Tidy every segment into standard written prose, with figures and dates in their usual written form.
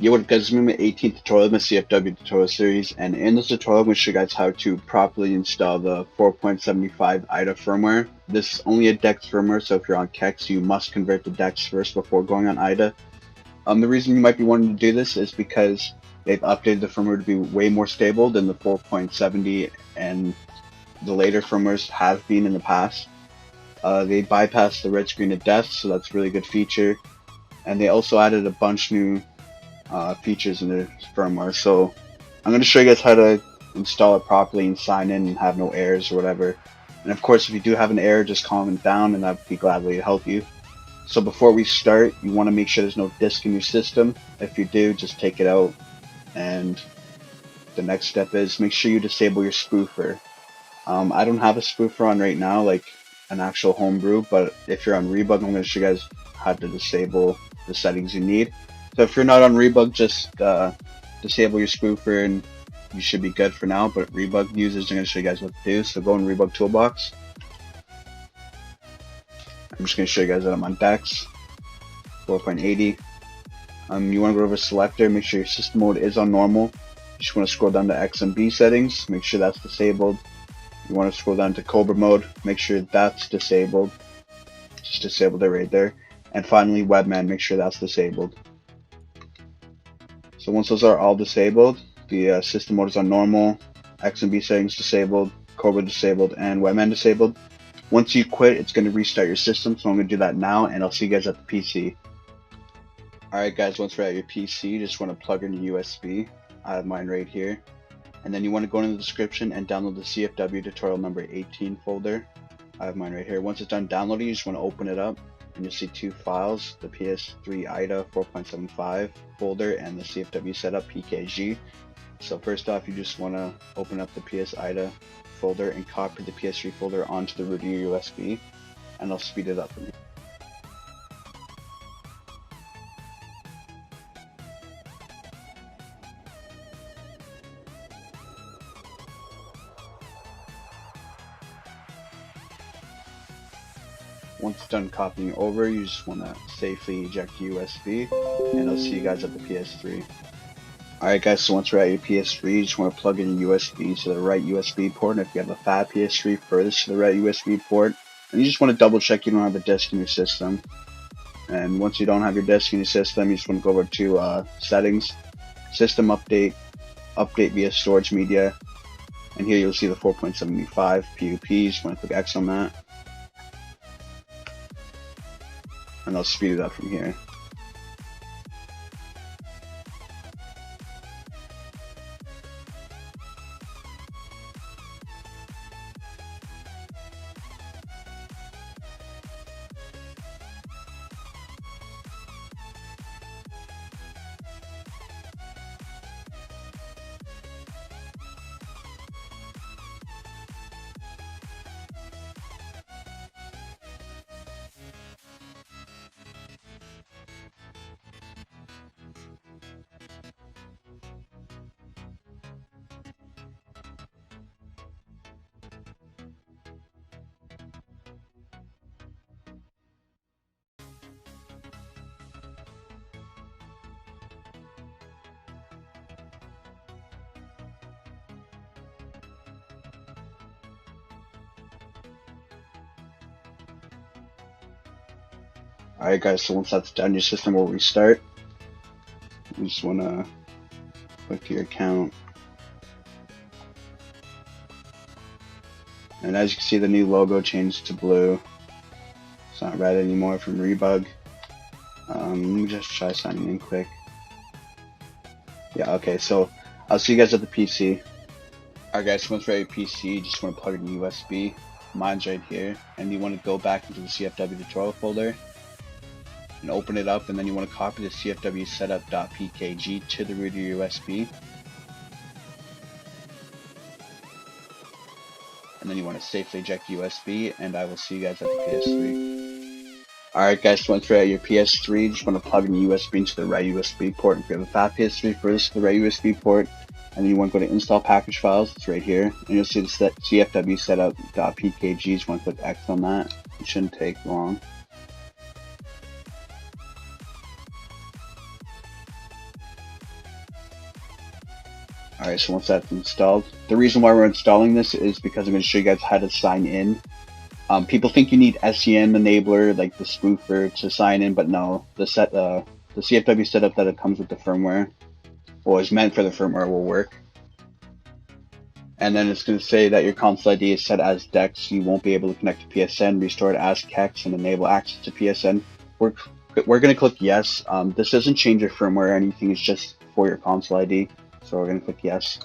Yo, what up guys, this is my 18th tutorial in the CFW tutorial series, and in this tutorial I'm going to show you guys how to properly install the 4.75 ITA firmware. This is only a DEX firmware, so if you're on KEX you must convert to DEX first before going on ITA. The reason you might be wanting to do this is because they've updated the firmware to be way more stable than the 4.70 and the later firmwares have been in the past. They bypassed the red screen of death, so that's a really good feature, and they also added a bunch new features in the firmware. So I'm going to show you guys how to install it properly and sign in and have no errors or whatever. And of course, if you do have an error, just comment down and I'd be gladly to help you. So before we start, you want to make sure there's no disk in your system. If you do, just take it out. And the next step is make sure you disable your spoofer. I don't have a spoofer on right now, like an actual homebrew, but if you're on Rebug, I'm going to show you guys how to disable the settings you need. So if you're not on Rebug, just disable your spoofer and you should be good for now. But Rebug users are going to show you guys what to do. So go in Rebug Toolbox. I'm just going to show you guys that I'm on DEX 4.80. You want to go over Selector, make sure your system mode is on normal. You just want to scroll down to XMB settings, make sure that's disabled. You want to scroll down to Cobra mode, make sure that's disabled. Just disabled it right there. And finally, Webman, make sure that's disabled. So once those are all disabled, the system mode is on normal, XMB settings disabled, Cobra disabled, and Webman disabled. Once you quit, it's going to restart your system, so I'm going to do that now, and I'll see you guys at the PC. Alright guys, once we're at your PC, you just want to plug in your USB. I have mine right here. And then you want to go in the description and download the CFW tutorial number 18 folder. I have mine right here. Once it's done downloading, you just want to open it up. And you'll see two files, the PS3ITA 4.75 folder and the CFW setup PKG. So first off, you just want to open up the PS3ITA folder and copy the PS3 folder onto the root of your USB, and I'll speed it up for you. Once it's done copying over, you just want to safely eject USB, and I'll see you guys at the PS3. Alright guys, so once we're at your PS3, you just want to plug in your USB to the right USB port, and if you have a fat PS3, furthest to the right USB port. And you just want to double check you don't have a disk in your system. And once you don't have your disk in your system, you just want to go over to Settings, System Update, Update via Storage Media, and here you'll see the 4.75 PUP. You just want to click X on that. And I'll speed it up from here. Alright guys, so once that's done, your system will restart. You just want to click your account. And as you can see, the new logo changed to blue. It's not red anymore from Rebug. Let me just try signing in quick. Yeah, okay, so I'll see you guys at the PC. Alright guys, so once we're at your PC, you just want to plug in USB. Mine's right here. And you want to go back into the CFW tutorial folder and open it up, and then you want to copy the CFW setup.pkg to the root of your USB. And then you want to safely eject USB, and I will see you guys at the PS3. Alright guys, so once you're at your PS3, you just want to plug in the USB into the right USB port. If you have a fat PS3, first the right USB port, and then you want to go to install package files, it's right here, and you'll see the CFW setup.pkg, you just want to click X on that. It shouldn't take long. Alright, so once that's installed, the reason why we're installing this is because I'm going to show you guys how to sign in. People think you need SCM enabler, like the spoofer, to sign in, but no. The CFW setup that it comes with the firmware, or is meant for the firmware, will work. And then it's going to say that your console ID is set as DEX. You won't be able to connect to PSN, restore it as KEX, and enable access to PSN. We're going to click yes. This doesn't change your firmware or anything. It's just for your console ID. So we're going to click yes.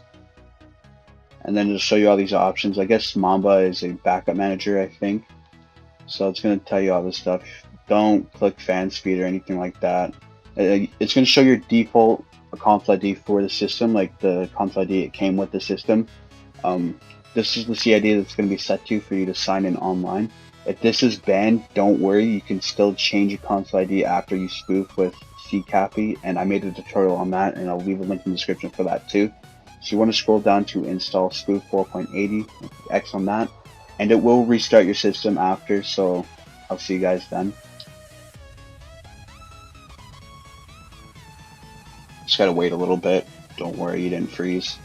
And then it'll show you all these options. I guess Mamba is a backup manager, I think. So it's going to tell you all this stuff. Don't click fan speed or anything like that. It's going to show your default console ID for the system, like the console ID it came with the system. This is the CID that's going to be set to for you to sign in online. If this is banned, don't worry. You can still change your console ID after you spoof with CCAPI, and I made a tutorial on that, and I'll leave a link in the description for that too. So you want to scroll down to install spoof 4.80, X on that, and it will restart your system after, so I'll see you guys then. Just gotta wait a little bit. Don't worry, you didn't freeze.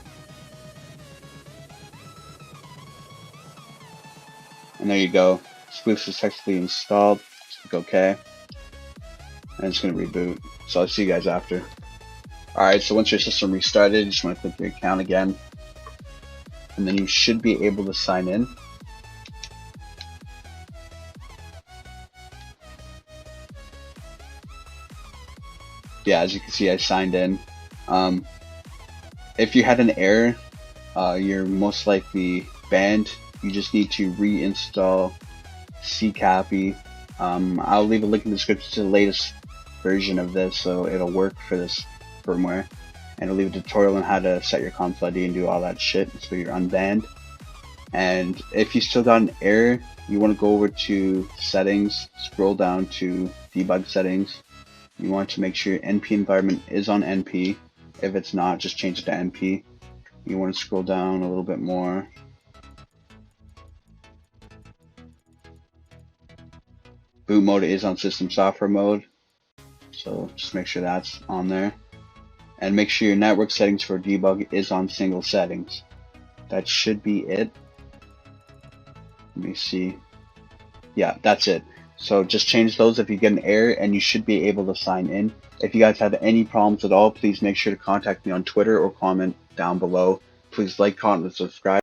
And there you go. Spoof successfully installed. Click OK. And it's going to reboot. So I'll see you guys after. Alright, so once your system restarted, you just want to click your account again. And then you should be able to sign in. Yeah, as you can see, I signed in. If you had an error, you're most likely banned. You just need to reinstall CCAPI. I'll leave a link in the description to the latest version of this, so it'll work for this firmware. And I'll leave a tutorial on how to set your console ID and do all that shit, so you're unbanned. And if you still got an error, you want to go over to settings, scroll down to debug settings. You want to make sure your NP environment is on NP. If it's not, just change it to NP. You want to scroll down a little bit more. Boot mode is on system software mode, so just make sure that's on there. And make sure your network settings for debug is on single settings. That should be it. Let me see. Yeah, that's it. So just change those if you get an error, and you should be able to sign in. If you guys have any problems at all, please make sure to contact me on Twitter or comment down below. Please like, comment, and subscribe.